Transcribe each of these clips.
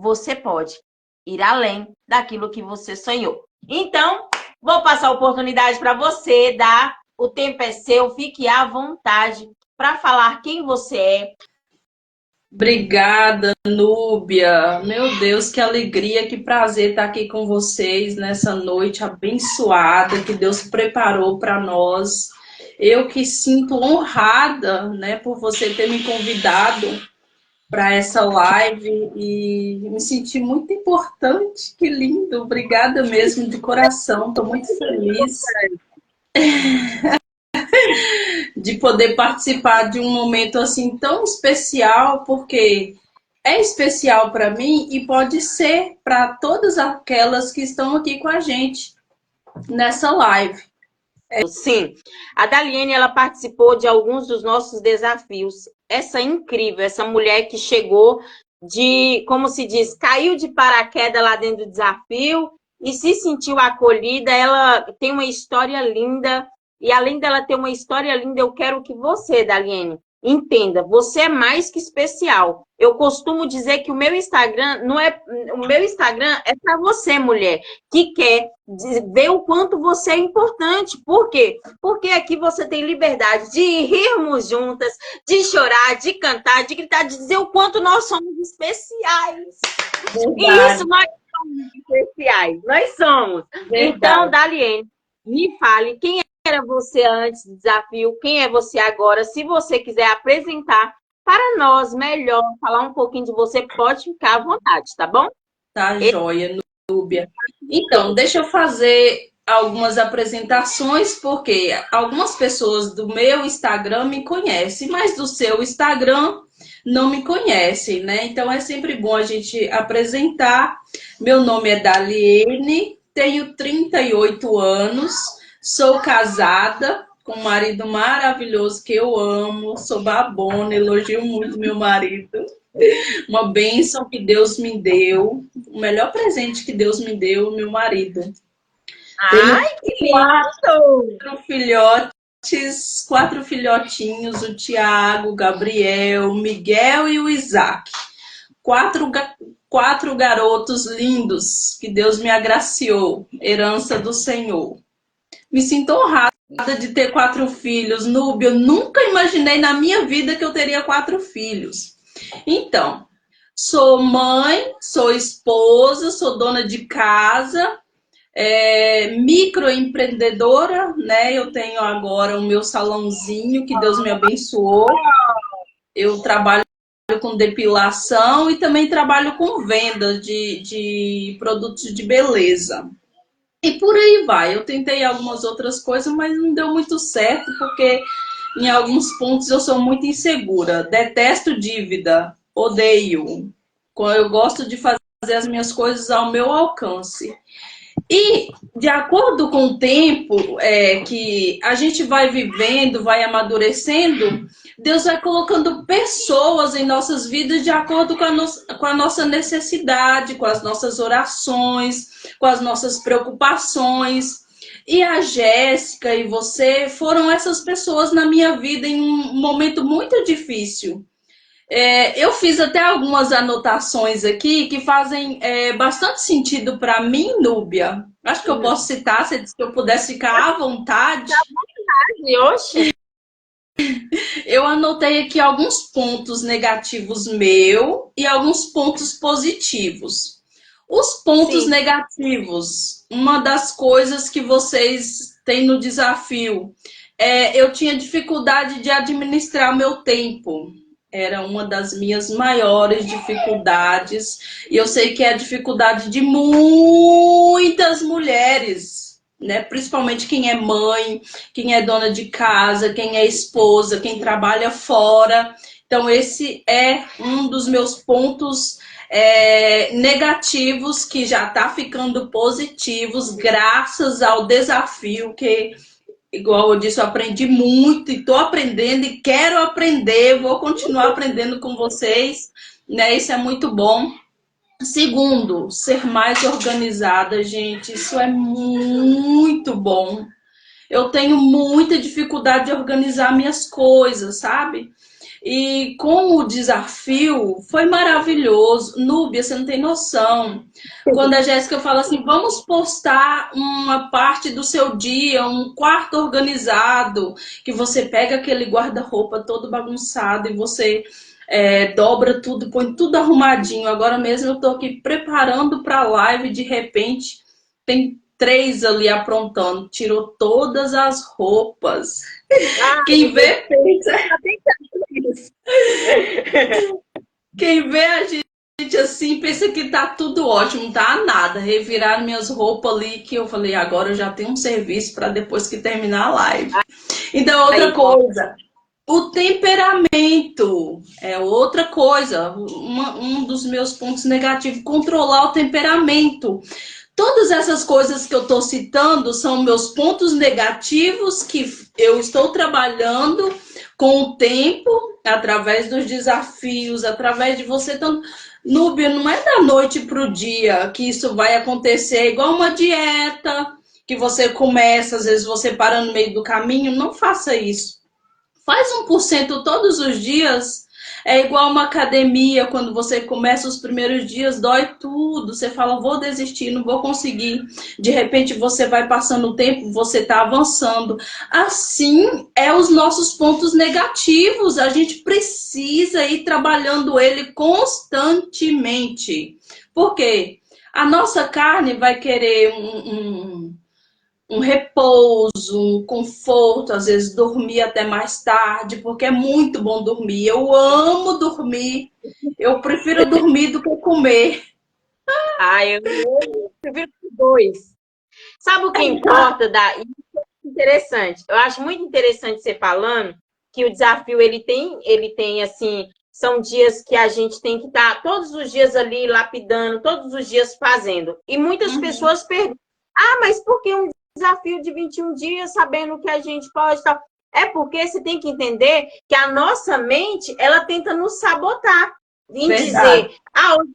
você pode ir além daquilo que você sonhou. Então, vou passar a oportunidade para você dar. O tempo é seu, fique à vontade para falar quem você é. Obrigada, Núbia. Meu Deus, que alegria, que prazer estar aqui com vocês nessa noite abençoada que Deus preparou para nós. Eu que sinto honrada, né, por você ter me convidado para essa live e me senti muito importante. Que lindo, obrigada mesmo de coração. Estou muito feliz de poder participar de um momento assim tão especial, porque é especial para mim e pode ser para todas aquelas que estão aqui com a gente nessa live. Sim, a Daliene, ela participou de alguns dos nossos desafios. Essa incrível, essa mulher que chegou de, como se diz, caiu de paraquedas lá dentro do desafio e se sentiu acolhida. Ela tem uma história linda e além dela ter uma história linda, eu quero que você, Daliene, entenda, você é mais que especial. Eu costumo dizer que o meu Instagram não é, o meu Instagram é para você, mulher, que quer ver o quanto você é importante. Por quê? Porque aqui você tem liberdade de rirmos juntas, de chorar, de cantar, de gritar, de dizer o quanto nós somos especiais. Verdade. E isso nós somos especiais, nós somos. Verdade. Então, Daliene, me fale quem era você antes do desafio, quem é você agora. Se você quiser apresentar para nós melhor, falar um pouquinho de você, pode ficar à vontade, tá bom? Tá joia, Núbia. Então, deixa eu fazer algumas apresentações, porque algumas pessoas do meu Instagram me conhecem, mas do seu Instagram não me conhecem, né? Então é sempre bom a gente apresentar. Meu nome é Daliene, tenho 38 anos, sou casada com um marido maravilhoso que eu amo, sou babona, elogio muito meu marido. Uma bênção que Deus me deu, o melhor presente que Deus me deu, meu marido. Ai, que lindo! Quatro filhotinhos, o Tiago, o Gabriel, o Miguel e o Isaac. Quatro garotos lindos que Deus me agraciou, herança do Senhor. Me sinto honrada de ter 4 filhos, Núbia. Eu nunca imaginei na minha vida que eu teria 4 filhos. Então, sou mãe, sou esposa, sou dona de casa, microempreendedora, né? Eu tenho agora o meu salãozinho que Deus me abençoou. Eu trabalho com depilação e também trabalho com venda de produtos de beleza. E por aí vai. Eu tentei algumas outras coisas, mas não deu muito certo, porque em alguns pontos eu sou muito insegura. Detesto dívida, odeio. Eu gosto de fazer as minhas coisas ao meu alcance. E, de acordo com o tempo que a gente vai vivendo, vai amadurecendo, Deus vai colocando pessoas em nossas vidas de acordo com a nossa necessidade, com as nossas orações, com as nossas preocupações. E a Jéssica e você foram essas pessoas na minha vida em um momento muito difícil. Eu fiz até algumas anotações aqui que fazem bastante sentido para mim, Núbia. Acho que eu posso citar, se eu pudesse ficar à vontade. Oxe. Eu anotei aqui alguns pontos negativos meu e alguns pontos positivos. Os pontos Sim. negativos, uma das coisas que vocês têm no desafio, eu tinha dificuldade de administrar o meu tempo. Era uma das minhas maiores dificuldades. E eu sei que é a dificuldade de muitas mulheres, né? Principalmente quem é mãe, quem é dona de casa, quem é esposa, quem trabalha fora. Então, esse é um dos meus pontos negativos que já está ficando positivos graças ao desafio que, igual eu disse, eu aprendi muito e estou aprendendo e quero aprender, vou continuar aprendendo com vocês, né? Isso é muito bom. Segundo, ser mais organizada, gente, isso é muito bom. Eu tenho muita dificuldade de organizar minhas coisas, sabe? E com o desafio foi maravilhoso. Núbia, você não tem noção. Quando a Jéssica fala assim, vamos postar uma parte do seu dia, um quarto organizado, que você pega aquele guarda-roupa todo bagunçado e você dobra tudo, põe tudo arrumadinho. Agora mesmo eu estou aqui preparando para a live, de repente tem 3 ali aprontando, tirou todas as roupas. Quem vê, pensa. Quem vê a gente assim, pensa que tá tudo ótimo, tá nada. Reviraram minhas roupas ali, que eu falei, agora eu já tenho um serviço para depois que terminar a live. Então, outra coisa. O temperamento é outra coisa. Um dos meus pontos negativos, controlar o temperamento. Todas essas coisas que eu estou citando são meus pontos negativos que eu estou trabalhando com o tempo, através dos desafios, através de você... Núbia, não é da noite para o dia que isso vai acontecer, é igual uma dieta que você começa, às vezes você para no meio do caminho. Não faça isso. Faz 1% todos os dias. É igual uma academia, quando você começa os primeiros dias, dói tudo. Você fala, vou desistir, não vou conseguir. De repente você vai passando o tempo, você está avançando. Assim é os nossos pontos negativos. A gente precisa ir trabalhando ele constantemente. Por quê? A nossa carne vai querer um repouso, um conforto, às vezes dormir até mais tarde, porque é muito bom dormir. Eu amo dormir. Eu prefiro dormir do que comer. Eu prefiro os dois. Sabe o que importa? Interessante. Eu acho muito interessante você falando que o desafio ele tem assim, são dias que a gente tem que estar todos os dias ali lapidando, todos os dias fazendo. E muitas pessoas perguntam, mas por que um desafio de 21 dias, sabendo que a gente pode estar... É porque você tem que entender que a nossa mente, ela tenta nos sabotar. Em dizer, hoje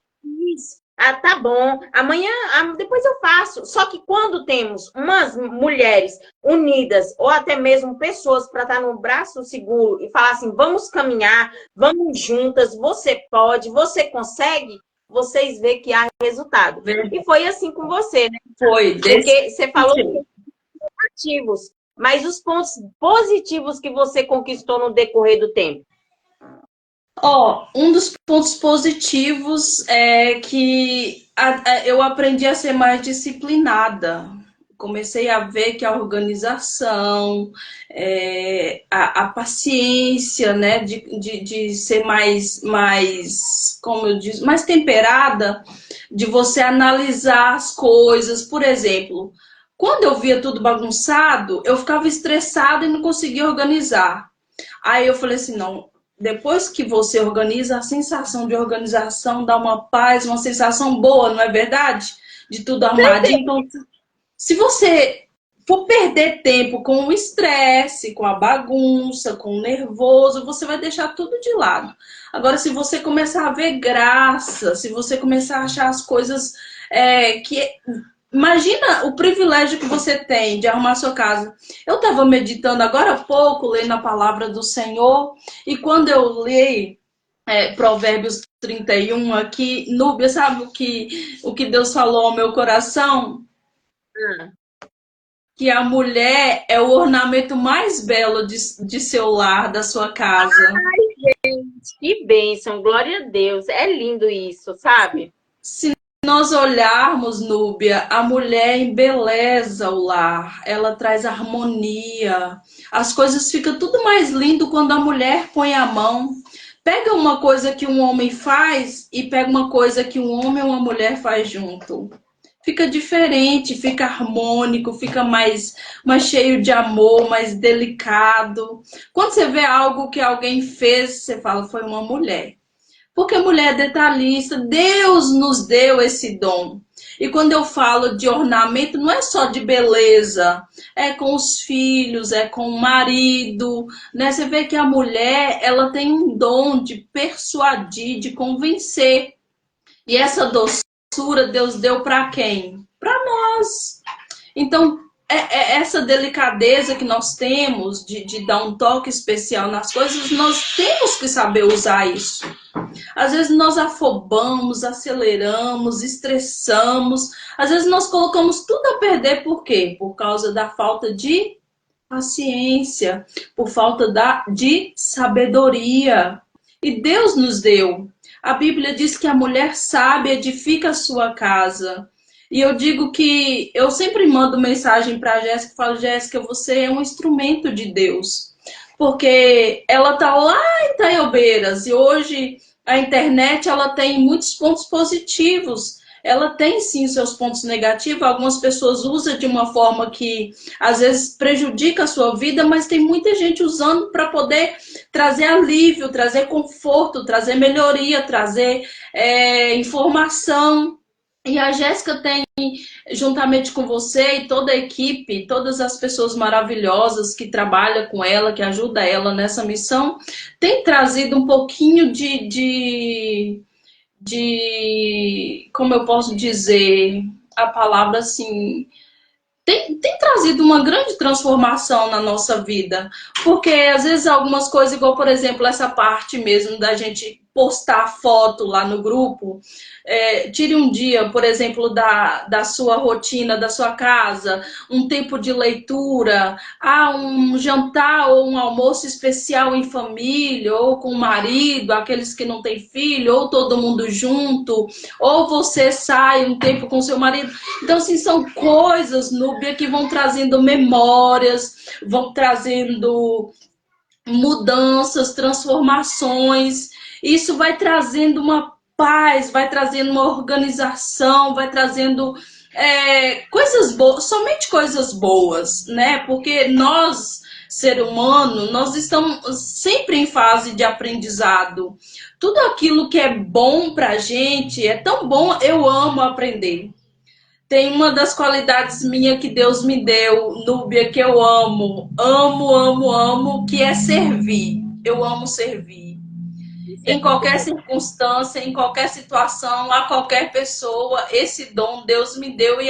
isso, tá bom, amanhã, depois eu faço. Só que quando temos umas mulheres unidas, ou até mesmo pessoas para estar no braço seguro e falar assim, vamos caminhar, vamos juntas, você pode, você consegue, vocês vê que há resultado. E foi assim com você, né? Foi. Porque você falou negativos, mas os pontos positivos que você conquistou no decorrer do tempo. Um dos pontos positivos é que eu aprendi a ser mais disciplinada. Comecei a ver que a organização, a paciência, né, de ser mais, como eu disse, mais temperada, de você analisar as coisas. Por exemplo, quando eu via tudo bagunçado, eu ficava estressada e não conseguia organizar. Aí eu falei assim, não, depois que você organiza, a sensação de organização dá uma paz, uma sensação boa, não é verdade? De tudo arrumadinho. Então, se você for perder tempo com o estresse, com a bagunça, com o nervoso, você vai deixar tudo de lado. Agora, se você começar a ver graça, se você começar a achar as coisas que... Imagina o privilégio que você tem de arrumar sua casa. Eu estava meditando agora há pouco, lendo a palavra do Senhor, e quando eu li Provérbios 31 aqui, Núbia, sabe o que Deus falou ao meu coração? Que a mulher é o ornamento mais belo de seu lar, da sua casa. Ai, gente, que bênção, glória a Deus. É lindo isso, sabe? Se nós olharmos, Núbia, a mulher embeleza o lar, ela traz harmonia, as coisas ficam tudo mais lindo quando a mulher põe a mão. Pega uma coisa que um homem faz e pega uma coisa que um homem e uma mulher faz junto. Fica diferente, fica harmônico, fica mais cheio de amor, mais delicado. Quando você vê algo que alguém fez, você fala, foi uma mulher. Porque a mulher é detalhista, Deus nos deu esse dom. E quando eu falo de ornamento, não é só de beleza, é com os filhos, é com o marido, né? Você vê que a mulher, ela tem um dom de persuadir, de convencer. E essa doçura Deus deu para quem? Para nós. Então, essa delicadeza que nós temos de dar um toque especial nas coisas, nós temos que saber usar isso. Às vezes nós afobamos, aceleramos, estressamos. Às vezes nós colocamos tudo a perder, por quê? Por causa da falta de paciência, por falta de sabedoria. E Deus nos deu. A Bíblia diz que a mulher sábia edifica a sua casa. E eu digo que eu sempre mando mensagem para a Jéssica, falo, Jéssica, você é um instrumento de Deus. Porque ela está lá em Itaiobeiras e hoje a internet ela tem muitos pontos positivos. Ela tem sim seus pontos negativos. Algumas pessoas usam de uma forma que às vezes prejudica a sua vida, mas tem muita gente usando para poder trazer alívio, trazer conforto, trazer melhoria, trazer informação. E a Jéssica tem, juntamente com você e toda a equipe, todas as pessoas maravilhosas que trabalham com ela, que ajudam ela nessa missão, tem trazido um pouquinho como eu posso dizer, a palavra assim, tem trazido uma grande transformação na nossa vida. Porque às vezes algumas coisas, igual por exemplo, essa parte mesmo da gente postar foto lá no grupo, tire um dia, por exemplo, da sua rotina, da sua casa, um tempo de leitura, um jantar ou um almoço especial em família, ou com o marido, aqueles que não têm filho, ou todo mundo junto, ou você sai um tempo com seu marido. Então, assim, são coisas, Núbia, que vão trazendo memórias, vão trazendo mudanças, transformações. Isso vai trazendo uma paz, vai trazendo uma organização, vai trazendo coisas boas, somente coisas boas, né? Porque nós, ser humano, nós estamos sempre em fase de aprendizado. Tudo aquilo que é bom pra gente é tão bom, eu amo aprender. Tem uma das qualidades minhas que Deus me deu, Núbia, que eu amo, amo, amo, amo, que é servir. Eu amo servir. Isso é Em muito qualquer bom. circunstância, em qualquer situação, a qualquer pessoa, esse dom Deus me deu e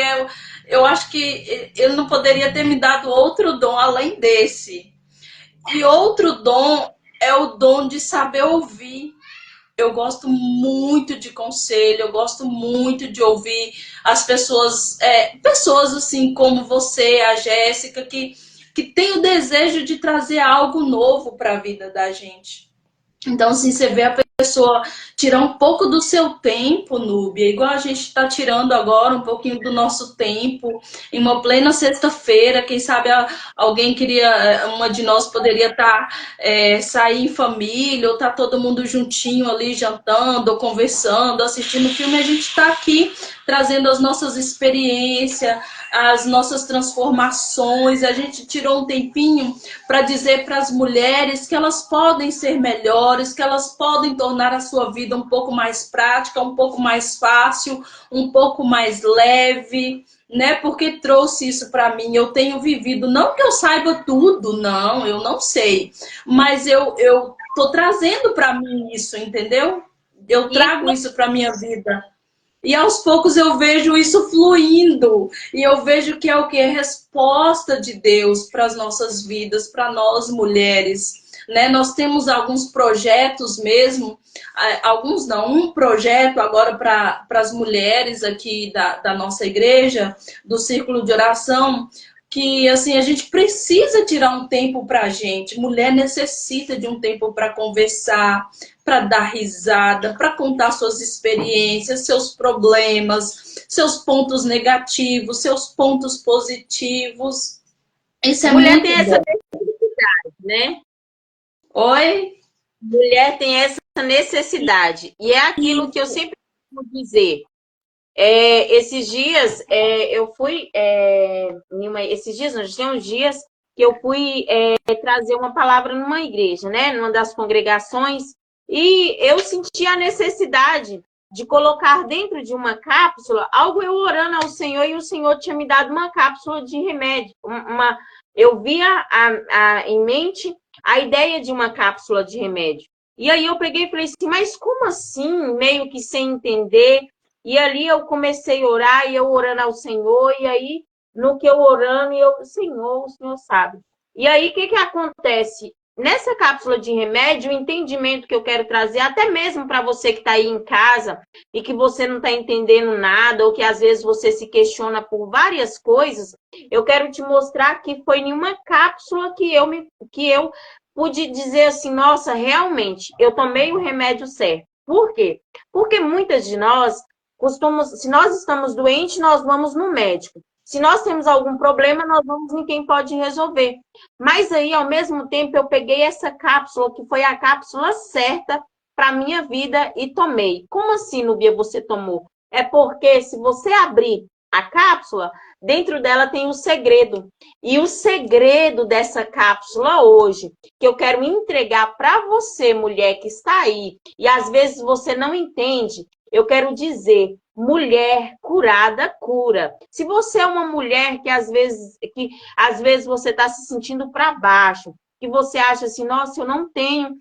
eu acho que Ele não poderia ter me dado outro dom além desse. E outro dom é o dom de saber ouvir. Eu gosto muito de conselho, eu gosto muito de ouvir as pessoas, pessoas assim como você, a Jéssica, que tem o desejo de trazer algo novo para a vida da gente. Então, assim, você vê a pessoa tirar um pouco do seu tempo, Núbia, igual a gente está tirando agora um pouquinho do nosso tempo, em uma plena sexta-feira, quem sabe alguém queria, uma de nós poderia estar sair em família, ou tá todo mundo juntinho ali jantando, ou conversando, assistindo filme, a gente está aqui trazendo as nossas experiências, as nossas transformações, a gente tirou um tempinho para dizer para as mulheres que elas podem ser melhores, que elas podem tornar a sua vida um pouco mais prática, um pouco mais fácil, um pouco mais leve, né? Porque trouxe isso para mim. Eu tenho vivido, não que eu saiba tudo, não, eu não sei, mas eu tô trazendo para mim isso, entendeu? Eu trago isso para minha vida. E aos poucos eu vejo isso fluindo. E eu vejo que é o que? É resposta de Deus para as nossas vidas, para nós mulheres. Né? Nós temos alguns projetos mesmo, alguns não, um projeto agora para as mulheres aqui da nossa igreja, do Círculo de Oração, que assim a gente precisa tirar um tempo para a gente. Mulher necessita de um tempo para conversar, para dar risada, para contar suas experiências, seus problemas, seus pontos negativos, seus pontos positivos. Isso é Mulher muito tem essa bom. necessidade, né? Oi? Mulher tem essa necessidade. E é aquilo que eu sempre costumo dizer. Esses dias, eu fui. Esses dias, não, tem uns dias que eu fui trazer uma palavra numa igreja, né? Numa das congregações. E eu senti a necessidade de colocar dentro de uma cápsula algo, eu orando ao Senhor, e o Senhor tinha me dado uma cápsula de remédio. Eu via em mente a ideia de uma cápsula de remédio. E aí eu peguei e falei assim, mas como assim? Meio que sem entender. E ali eu comecei a orar, e eu orando ao Senhor, e aí no que eu orando, e eu, Senhor, o Senhor sabe. E aí, o que que acontece? Nessa cápsula de remédio, o entendimento que eu quero trazer, até mesmo para você que está aí em casa e que você não está entendendo nada, ou que às vezes você se questiona por várias coisas, eu quero te mostrar que foi em uma cápsula que eu pude dizer assim, nossa, realmente, eu tomei o remédio certo. Por quê? Porque muitas de nós costumamos, se nós estamos doentes, nós vamos no médico. Se nós temos algum problema, nós vamos em quem pode resolver. Mas aí, ao mesmo tempo, eu peguei essa cápsula, que foi a cápsula certa para a minha vida, e tomei. Como assim, Núbia, você tomou? É porque se você abrir a cápsula, dentro dela tem um segredo. E o segredo dessa cápsula hoje, que eu quero entregar para você, mulher que está aí, e às vezes você não entende, eu quero dizer, mulher curada cura. Se você é uma mulher que às vezes você está se sentindo para baixo, que você acha assim, nossa, eu não tenho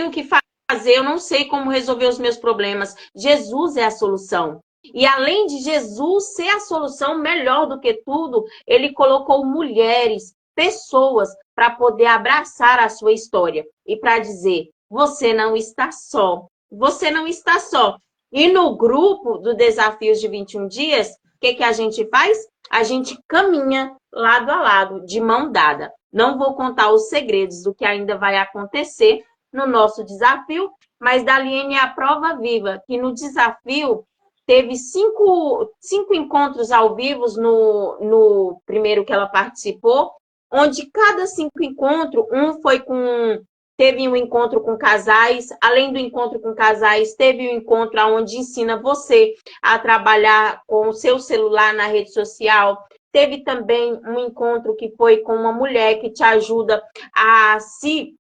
o que fazer, eu não sei como resolver os meus problemas. Jesus é a solução. E além de Jesus ser a solução, melhor do que tudo, ele colocou mulheres, pessoas, para poder abraçar a sua história e para dizer, você não está só. Você não está só. E no grupo do Desafios de 21 Dias, o que a gente faz? A gente caminha lado a lado, de mão dada. Não vou contar os segredos do que ainda vai acontecer no nosso desafio, mas Daliene é a prova viva que no desafio teve cinco encontros ao vivo no primeiro que ela participou, onde cada 5 encontros, teve um encontro com casais, além do encontro com casais, teve um encontro onde ensina você a trabalhar com o seu celular na rede social. Teve também um encontro que foi com uma mulher que te ajuda a se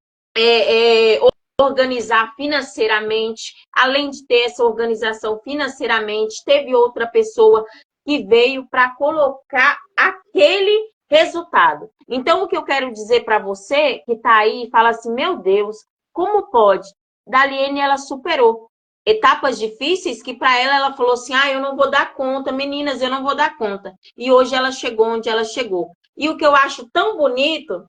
organizar financeiramente. Além de ter essa organização financeiramente, teve outra pessoa que veio para colocar aquele resultado. Então, o que eu quero dizer para você que está aí e fala assim, meu Deus, como pode? Daliene, ela superou etapas difíceis que para ela falou assim, eu não vou dar conta, meninas, eu não vou dar conta. E hoje ela chegou onde ela chegou. E o que eu acho tão bonito,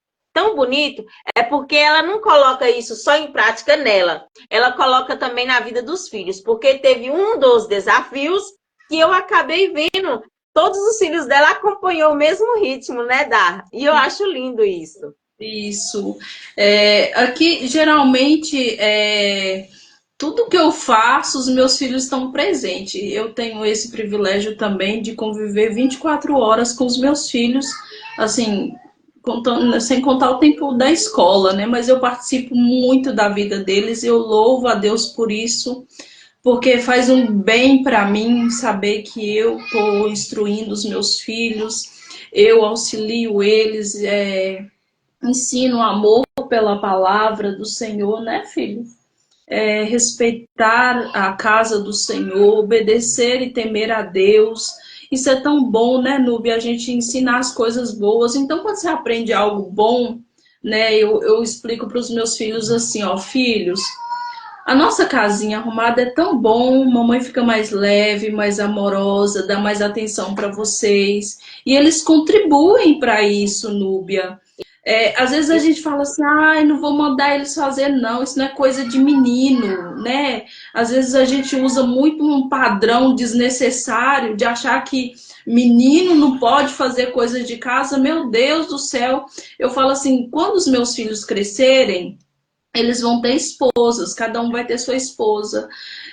é porque ela não coloca isso só em prática nela, ela coloca também na vida dos filhos, porque teve um dos desafios que eu acabei vendo, todos os filhos dela acompanhou o mesmo ritmo, né, Dar? E eu acho lindo isso. Isso. Aqui, geralmente, tudo que eu faço, os meus filhos estão presentes. Eu tenho esse privilégio também de conviver 24 horas com os meus filhos, assim, sem contar o tempo da escola, né? Mas eu participo muito da vida deles, eu louvo a Deus por isso, porque faz um bem para mim saber que eu estou instruindo os meus filhos, eu auxilio eles, ensino amor pela palavra do Senhor, né, filho? Respeitar a casa do Senhor, obedecer e temer a Deus. Isso é tão bom, né, Núbia? A gente ensinar as coisas boas. Então, quando você aprende algo bom, né, eu explico para os meus filhos assim, ó, filhos, a nossa casinha arrumada é tão bom, mamãe fica mais leve, mais amorosa, dá mais atenção para vocês. E eles contribuem para isso, Núbia. Às vezes a gente fala assim, não vou mandar eles fazer não, isso não é coisa de menino, né? Às vezes a gente usa muito um padrão desnecessário de achar que menino não pode fazer coisas de casa. Meu Deus do céu, eu falo assim, quando os meus filhos crescerem, eles vão ter esposas, cada um vai ter sua esposa.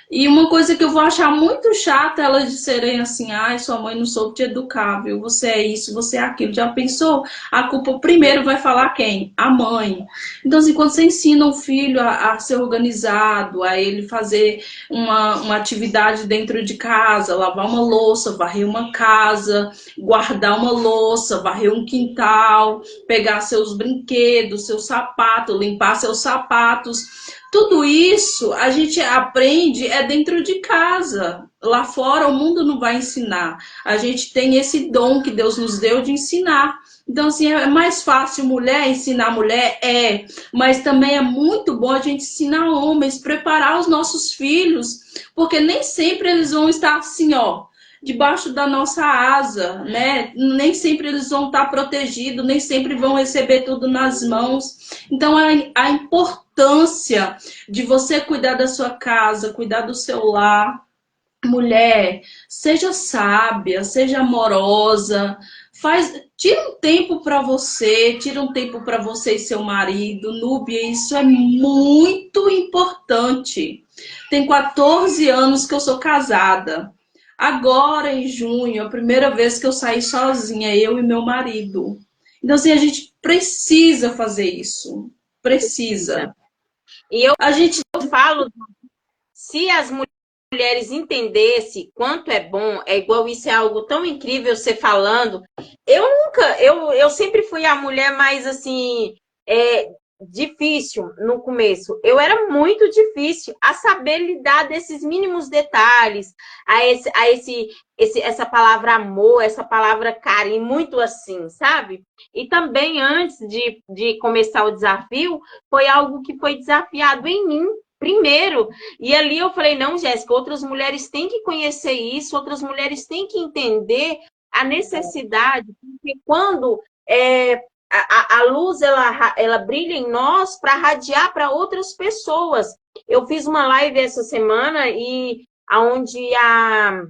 E uma coisa que eu vou achar muito chata é elas disserem assim, sua mãe não soube te educar, viu? Você é isso, você é aquilo. Já pensou? A culpa primeiro vai falar quem? A mãe. Então, assim, quando você ensina o filho a ser organizado, a ele fazer uma atividade dentro de casa, lavar uma louça, varrer uma casa, guardar uma louça, varrer um quintal, pegar seus brinquedos, seu sapato, limpar seus sapatos. Tudo isso a gente aprende dentro de casa. Lá fora o mundo não vai ensinar. A gente tem esse dom que Deus nos deu de ensinar. Então, assim, é mais fácil mulher ensinar mulher? Mas também é muito bom a gente ensinar homens, preparar os nossos filhos, porque nem sempre eles vão estar assim, ó, debaixo da nossa asa, né? Nem sempre eles vão estar protegidos, nem sempre vão receber tudo nas mãos. Então, a importância de você cuidar da sua casa, cuidar do seu lar. Mulher, seja sábia, seja amorosa, tira um tempo para você, tira um tempo para você e seu marido. Núbia, isso é muito importante. Tem 14 anos que eu sou casada. Agora, em junho, a primeira vez que eu saí sozinha, eu e meu marido. Então, assim, a gente precisa fazer isso. Precisa. E eu falo, se as mulheres entendessem quanto é bom, é igual isso, é algo tão incrível você falando. Eu sempre fui a mulher mais assim, difícil no começo. Eu era muito difícil a saber lidar desses mínimos detalhes, essa palavra amor, essa palavra carinho, muito assim, sabe? E também antes de começar o desafio, foi algo que foi desafiado em mim. Primeiro, e ali eu falei, não, Jéssica, outras mulheres têm que conhecer isso, outras mulheres têm que entender a necessidade, porque quando a luz ela brilha em nós para radiar para outras pessoas. Eu fiz uma live essa semana e onde a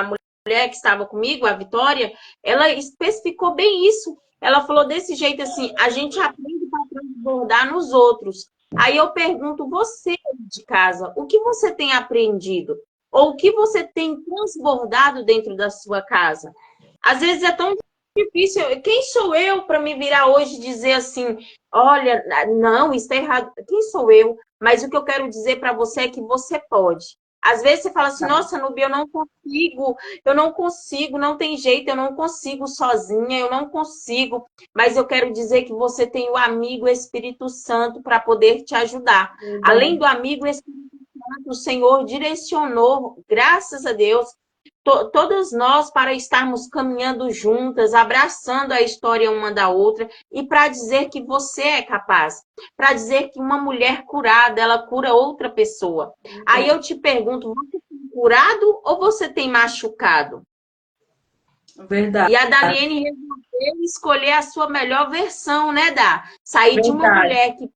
mulher que estava comigo, a Vitória, ela especificou bem isso. Ela falou desse jeito assim, a gente aprende para transbordar nos outros. Aí eu pergunto, você de casa, o que você tem aprendido? Ou o que você tem transbordado dentro da sua casa? Às vezes é tão difícil. Quem sou eu para me virar hoje e dizer assim, olha, não, isso está errado. Quem sou eu? Mas o que eu quero dizer para você é que você pode. Às vezes você fala assim, nossa, Nubia, eu não consigo, não tem jeito, eu não consigo sozinha, eu não consigo. Mas eu quero dizer que você tem o amigo Espírito Santo para poder te ajudar. Além do amigo Espírito Santo, o Senhor direcionou, graças a Deus, todas nós para estarmos caminhando juntas, abraçando a história uma da outra e para dizer que você é capaz, para dizer que uma mulher curada, ela cura outra pessoa. Aí eu te pergunto, você tem curado ou você tem machucado? Verdade. E a Daliene resolveu escolher a sua melhor versão, né, Dá? Sair de uma mulher que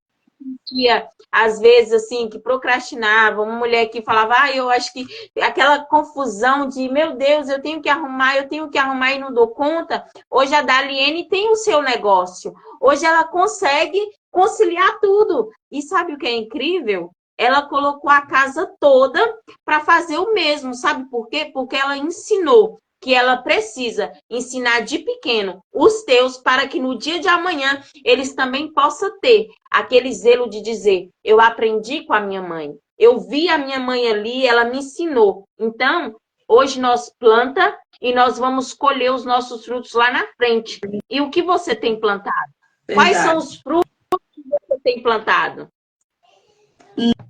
às vezes assim, que procrastinava, uma mulher que falava, eu acho que aquela confusão de, meu Deus, eu tenho que arrumar e não dou conta. Hoje a Daliene tem o seu negócio. Hoje ela consegue conciliar tudo. E sabe o que é incrível? Ela colocou a casa toda para fazer o mesmo, sabe por quê? Porque ela ensinou que ela precisa ensinar de pequeno os teus para que no dia de amanhã eles também possam ter aquele zelo de dizer, eu aprendi com a minha mãe, eu vi a minha mãe ali, ela me ensinou. Então, hoje nós planta e nós vamos colher os nossos frutos lá na frente. E o que você tem plantado? Verdade. Quais são os frutos que você tem plantado?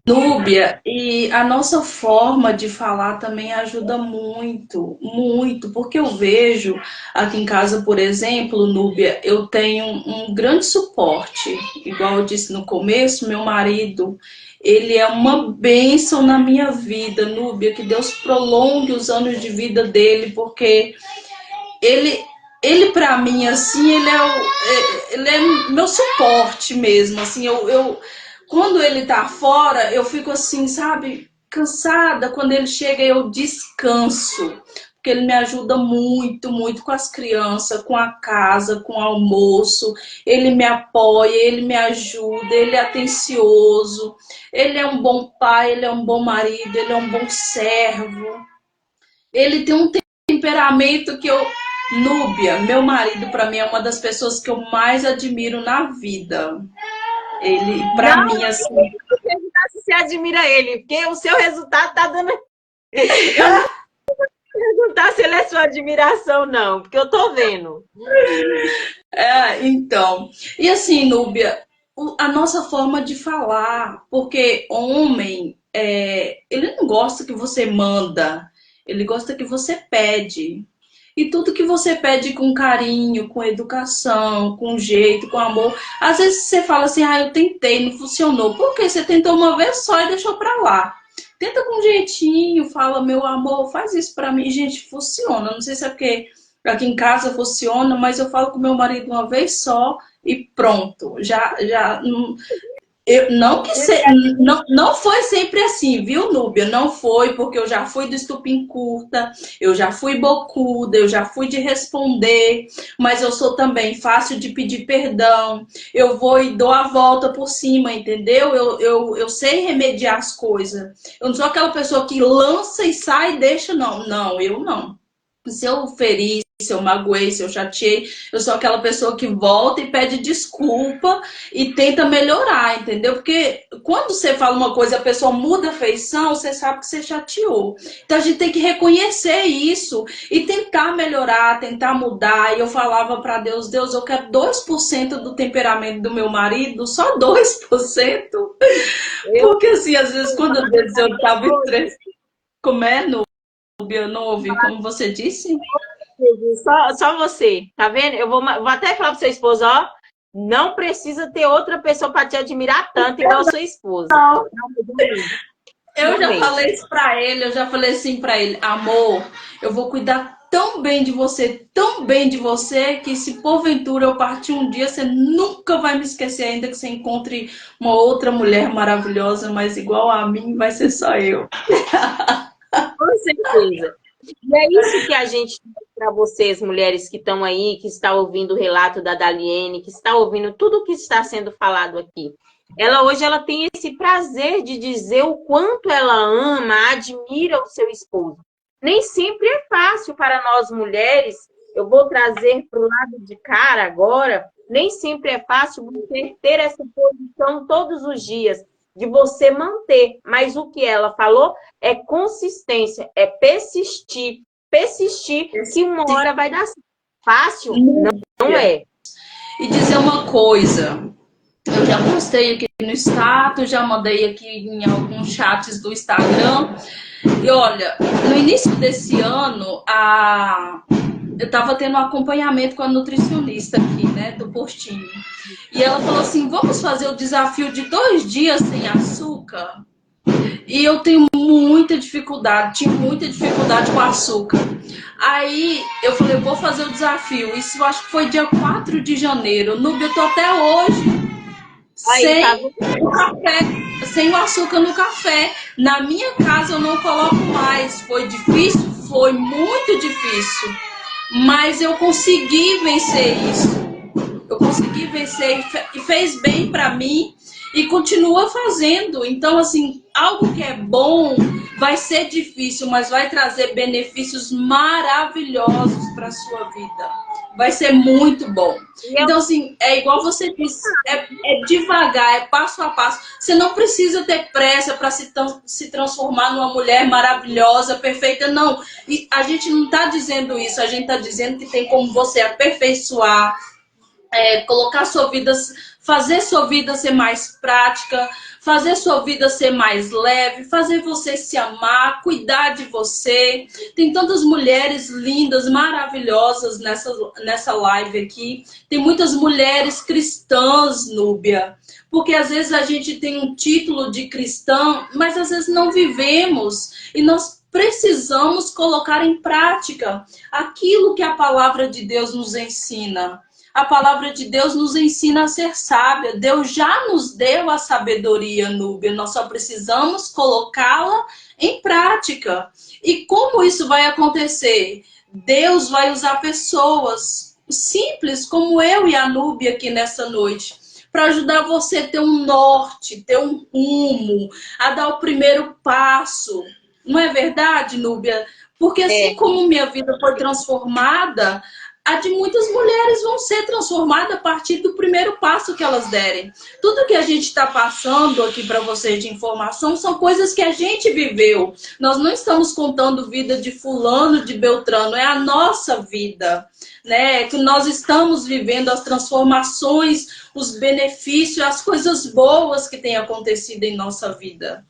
Núbia, e a nossa forma de falar também ajuda muito, muito, porque eu vejo aqui em casa, por exemplo, Núbia, eu tenho um grande suporte, igual eu disse no começo, meu marido, ele é uma bênção na minha vida, Núbia, que Deus prolongue os anos de vida dele, porque ele para mim, assim, ele é meu suporte mesmo, assim, quando ele tá fora, eu fico assim, sabe, cansada. Quando ele chega, eu descanso. Porque ele me ajuda muito, muito com as crianças, com a casa, com o almoço. Ele me apoia, ele me ajuda, ele é atencioso. Ele é um bom pai, ele é um bom marido, ele é um bom servo. Ele tem um temperamento que Núbia, meu marido, para mim, é uma das pessoas que eu mais admiro na vida. Ele, pra mim, assim. Eu não perguntar se você admira ele, porque o seu resultado tá dando. Eu não vou perguntar se ele é sua admiração, não, porque eu tô vendo. Então. E assim, Núbia, a nossa forma de falar, porque homem, ele não gosta que você manda, ele gosta que você pede. E tudo que você pede com carinho, com educação, com jeito, com amor. Às vezes você fala assim, eu tentei, não funcionou. Por quê? Você tentou uma vez só e deixou pra lá. tenta com jeitinho, fala, meu amor, faz isso pra mim. Gente, funciona. Não sei se é porque aqui em casa funciona, mas eu falo com meu marido uma vez só e pronto. Já não que não foi sempre assim, viu, Núbia? Não foi, porque eu já fui do estupim curta, eu já fui bocuda, eu já fui de responder, mas eu sou também fácil de pedir perdão. Eu vou e dou a volta por cima, entendeu? Eu sei remediar as coisas. Eu não sou aquela pessoa que lança e sai e deixa, não. Não, eu não. Se eu feri, se eu magoei, se eu chateei, eu sou aquela pessoa que volta e pede desculpa e tenta melhorar, entendeu? Porque quando você fala uma coisa e a pessoa muda a feição, você sabe que você chateou. Então a gente tem que reconhecer isso e tentar melhorar, tentar mudar. E eu falava para Deus, Deus, eu quero 2% do temperamento do meu marido, só 2%. Porque assim, às vezes quando eu estava estressada, como é, Núbia, não ouvi, como você disse? Só você, tá vendo? Eu vou até falar pro seu esposo, ó, não precisa ter outra pessoa para te admirar tanto igual a sua esposa. Eu já falei isso pra ele, eu já falei assim pra ele, amor, eu vou cuidar tão bem de você, que se porventura eu partir um dia, você nunca vai me esquecer, ainda que você encontre uma outra mulher maravilhosa, mas igual a mim, vai ser só eu. Com certeza. E é isso que a gente para vocês, mulheres que estão aí, que estão ouvindo o relato da Daliene, que está ouvindo tudo o que está sendo falado aqui. Ela hoje ela tem esse prazer de dizer o quanto ela ama, admira o seu esposo. Nem sempre é fácil para nós mulheres, eu vou trazer para o lado de cara agora, nem sempre é fácil você ter essa posição todos os dias, de você manter. Mas o que ela falou é consistência, é persistir, que uma hora vai dar certo. Fácil? Não é. E dizer uma coisa, eu já postei aqui no status, já mandei aqui em alguns chats do Instagram. E olha, no início desse ano, eu estava tendo um acompanhamento com a nutricionista aqui, né, do postinho. E ela falou assim, vamos fazer o desafio de 2 dias sem açúcar? E eu tenho muita dificuldade, tinha muita dificuldade com açúcar. Aí eu falei, vou fazer o desafio. Isso eu acho que foi dia 4 de janeiro. Núbia, eu tô até hoje sem o café, sem o açúcar no café. Na minha casa eu não coloco mais. Foi difícil? Foi muito difícil. Mas eu consegui vencer isso. Eu consegui vencer e fez bem para mim e continua fazendo. Então, assim, algo que é bom vai ser difícil, mas vai trazer benefícios maravilhosos para a sua vida. Vai ser muito bom. Então, assim, é igual você disse, é devagar, é passo a passo. Você não precisa ter pressa para se transformar numa mulher maravilhosa, perfeita, não. E a gente não está dizendo isso, a gente está dizendo que tem como você aperfeiçoar, colocar sua vida, fazer sua vida ser mais prática, fazer sua vida ser mais leve, fazer você se amar, cuidar de você. Tem tantas mulheres lindas, maravilhosas nessa live aqui. Tem muitas mulheres cristãs, Núbia. Porque às vezes a gente tem um título de cristã, mas às vezes não vivemos. E nós precisamos colocar em prática aquilo que a palavra de Deus nos ensina. A palavra de Deus nos ensina a ser sábia. Deus já nos deu a sabedoria, Núbia. Nós só precisamos colocá-la em prática. E como isso vai acontecer? Deus vai usar pessoas simples como eu e a Núbia aqui nessa noite, para ajudar você a ter um norte, ter um rumo, a dar o primeiro passo. Não é verdade, Núbia? Porque assim como minha vida foi transformada, a de muitas mulheres vão ser transformadas a partir do primeiro passo que elas derem. Tudo que a gente está passando aqui para vocês de informação são coisas que a gente viveu. Nós não estamos contando vida de fulano, de Beltrano, é a nossa vida, né? Que nós estamos vivendo as transformações, os benefícios, as coisas boas que têm acontecido em nossa vida.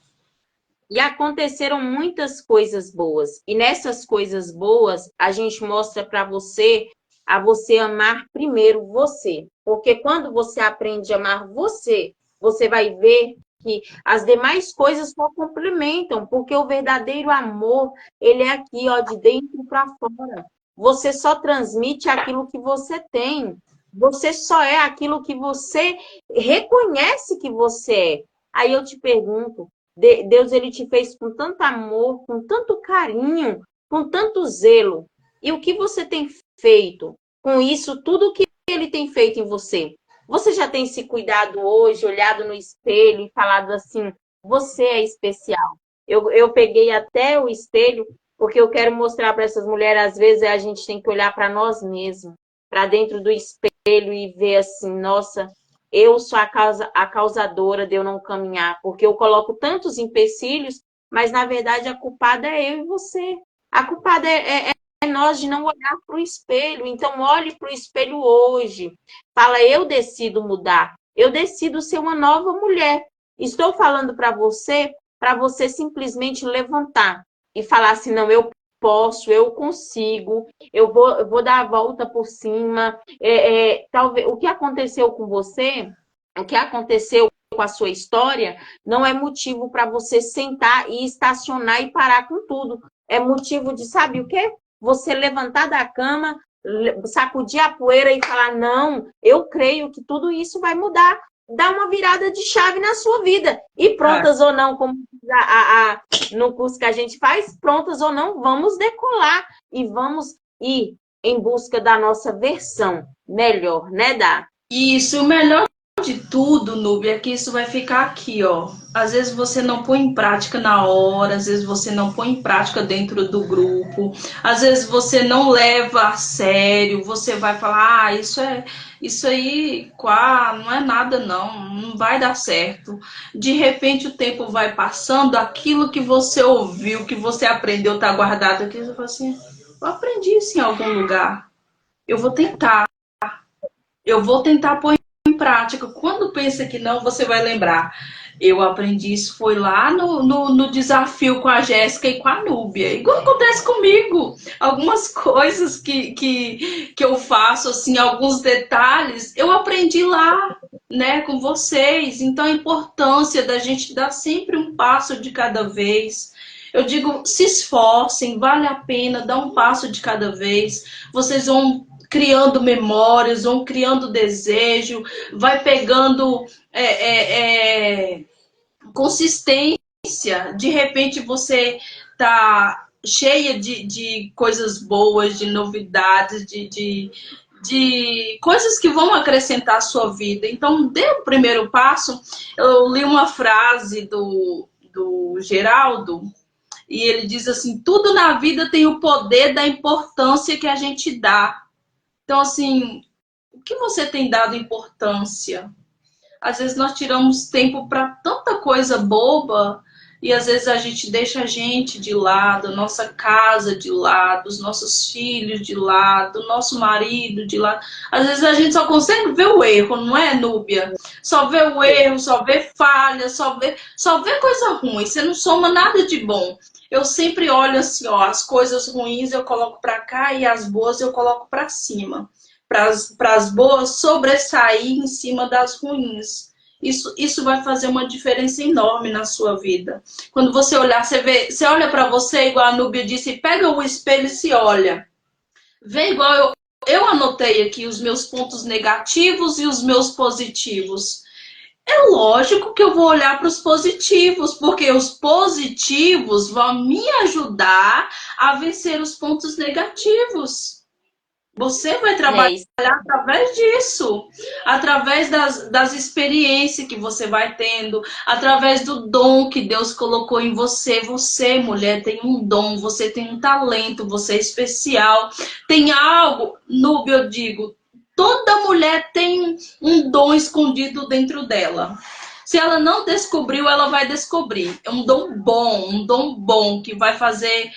E aconteceram muitas coisas boas. E nessas coisas boas, a gente mostra para você a você amar primeiro você. Porque quando você aprende a amar você, você vai ver que as demais coisas só complementam, porque o verdadeiro amor, ele é aqui, ó, de dentro para fora. Você só transmite aquilo que você tem. Você só é aquilo que você reconhece que você é. Aí eu te pergunto, Deus, ele te fez com tanto amor, com tanto carinho, com tanto zelo. E o que você tem feito com isso, tudo que ele tem feito em você? Você já tem se cuidado hoje, olhado no espelho e falado assim, você é especial. Eu peguei até o espelho, porque eu quero mostrar para essas mulheres, às vezes a gente tem que olhar para nós mesmos, para dentro do espelho e ver assim, nossa, eu sou a causadora de eu não caminhar, porque eu coloco tantos empecilhos, mas na verdade a culpada é eu e você. A culpada é nós de não olhar para o espelho. Então, olhe para o espelho hoje. Fala, eu decido mudar. Eu decido ser uma nova mulher. Estou falando para você simplesmente levantar e falar assim, não, eu posso, eu consigo, eu vou dar a volta por cima. Talvez o que aconteceu com você, o que aconteceu com a sua história, não é motivo para você sentar e estacionar e parar com tudo. É motivo de, sabe o quê? Você levantar da cama, sacudir a poeira e falar, não, eu creio que tudo isso vai mudar. Dá uma virada de chave na sua vida. E prontas ou não, como no curso que a gente faz, prontas ou não, vamos decolar e vamos ir em busca da nossa versão melhor, né, Dá? Isso, o melhor de tudo, Núbia, é que isso vai ficar aqui, ó. Às vezes você não põe em prática na hora, às vezes você não põe em prática dentro do grupo, às vezes você não leva a sério, você vai falar, isso aí, não é nada não vai dar certo. De repente o tempo vai passando, aquilo que você ouviu, que você aprendeu, tá guardado aqui, você fala assim, eu aprendi isso em algum lugar, eu vou tentar pôr em prática. Quando pensa que não, você vai lembrar. Eu aprendi isso, foi lá no desafio com a Jéssica e com a Núbia. Igual acontece comigo. Algumas coisas que eu faço, assim, alguns detalhes, eu aprendi lá, né, com vocês. Então, a importância da gente dar sempre um passo de cada vez. Eu digo, se esforcem, vale a pena dar um passo de cada vez. Vocês vão criando memórias, vão criando desejo, vai pegando consistência. De repente você tá cheia de coisas boas, de novidades, de coisas que vão acrescentar a sua vida. Então, dê o primeiro passo. Eu li uma frase do Geraldo, e ele diz assim, tudo na vida tem o poder da importância que a gente dá. Então, assim, o que você tem dado importância? Às vezes nós tiramos tempo para tanta coisa boba e às vezes a gente deixa a gente de lado, nossa casa de lado, os nossos filhos de lado, nosso marido de lado. Às vezes a gente só consegue ver o erro, não é, Núbia? Só vê o erro, só vê falha, só vê coisa ruim. Você não soma nada de bom. Eu sempre olho assim, ó, as coisas ruins eu coloco para cá e as boas eu coloco para cima. Para as boas sobressair em cima das ruins. Isso vai fazer uma diferença enorme na sua vida. Quando você olhar, você olha para você, igual a Núbia disse, pega o espelho e se olha. Vê igual eu anotei aqui os meus pontos negativos e os meus positivos. É lógico que eu vou olhar para os positivos, porque os positivos vão me ajudar a vencer os pontos negativos. Você vai trabalhar através disso, através das experiências que você vai tendo, através do dom que Deus colocou em você. Você, mulher, tem um dom, você tem um talento, você é especial. Tem algo, Núbia, eu digo, toda mulher tem um dom escondido dentro dela. Se ela não descobriu, ela vai descobrir. É um dom bom que vai fazer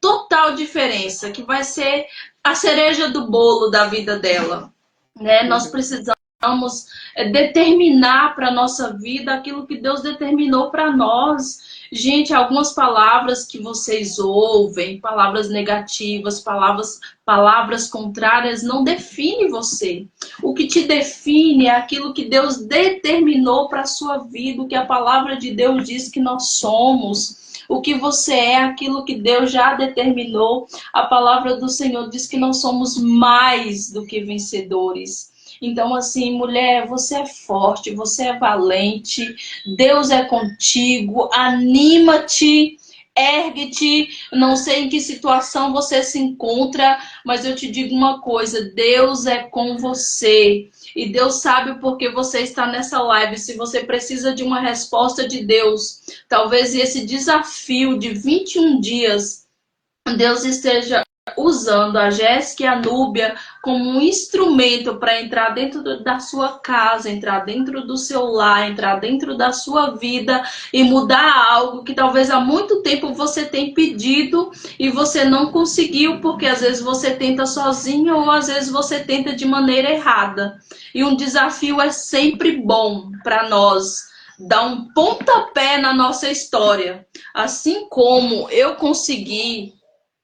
total diferença, que vai ser a cereja do bolo da vida dela, né? Nós precisamos determinar para a nossa vida aquilo que Deus determinou para nós. Gente, algumas palavras que vocês ouvem, palavras negativas, palavras contrárias, não define você. O que te define é aquilo que Deus determinou para a sua vida, o que a palavra de Deus diz que nós somos. O que você é, aquilo que Deus já determinou. A palavra do Senhor diz que nós somos mais do que vencedores. Então, assim, mulher, você é forte, você é valente, Deus é contigo, anima-te, ergue-te. Não sei em que situação você se encontra, mas eu te digo uma coisa: Deus é com você. E Deus sabe o porquê você está nessa live. Se você precisa de uma resposta de Deus, talvez esse desafio de 21 dias, Deus esteja usando a Jéssica e a Núbia como um instrumento para entrar dentro da sua casa, entrar dentro do seu lar, entrar dentro da sua vida e mudar algo que talvez há muito tempo você tem pedido e você não conseguiu, porque às vezes você tenta sozinho ou às vezes você tenta de maneira errada. E um desafio é sempre bom para nós. Dá um pontapé na nossa história. Assim como eu consegui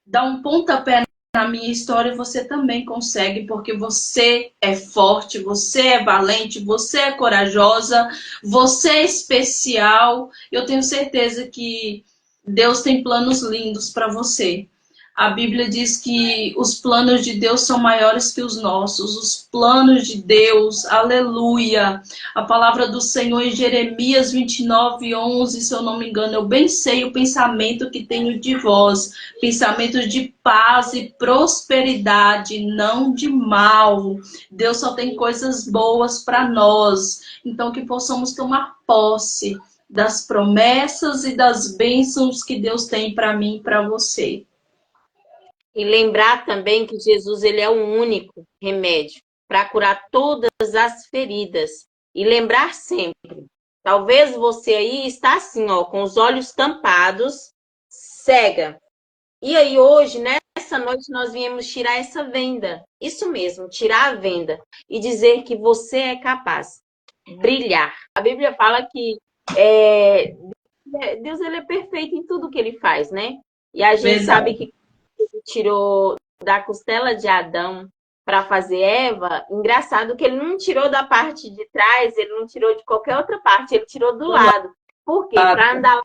dar um pontapé na minha história, você também consegue, porque você é forte, você é valente, você é corajosa, você é especial. Eu tenho certeza que Deus tem planos lindos para você. A Bíblia diz que os planos de Deus são maiores que os nossos. Os planos de Deus, aleluia. A palavra do Senhor em Jeremias 29:11, se eu não me engano, eu bem sei o pensamento que tenho de vós. Pensamentos de paz e prosperidade, não de mal. Deus só tem coisas boas para nós. Então que possamos tomar posse das promessas e das bênçãos que Deus tem para mim e para você. E lembrar também que Jesus ele é o único remédio para curar todas as feridas. E lembrar sempre, talvez você aí está assim, ó, com os olhos tampados, cega. E aí hoje, nessa noite, nós viemos tirar essa venda. Isso mesmo, tirar a venda e dizer que você é capaz de brilhar. A Bíblia fala que Deus ele é perfeito em tudo que ele faz, né? E a gente sabe que tirou da costela de Adão para fazer Eva, engraçado que ele não tirou da parte de trás, ele não tirou de qualquer outra parte, ele tirou do lado. Por quê? Para andar.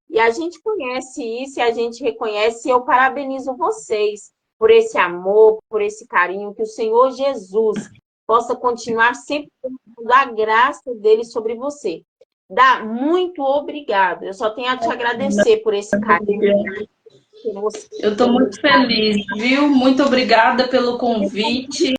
E a gente conhece isso, e a gente reconhece, e eu parabenizo vocês por esse amor, por esse carinho, que o Senhor Jesus possa continuar sempre dando a graça dele sobre você. Dá muito obrigado. Eu só tenho a te agradecer por esse carinho. Eu estou muito feliz, viu? Muito obrigada pelo convite.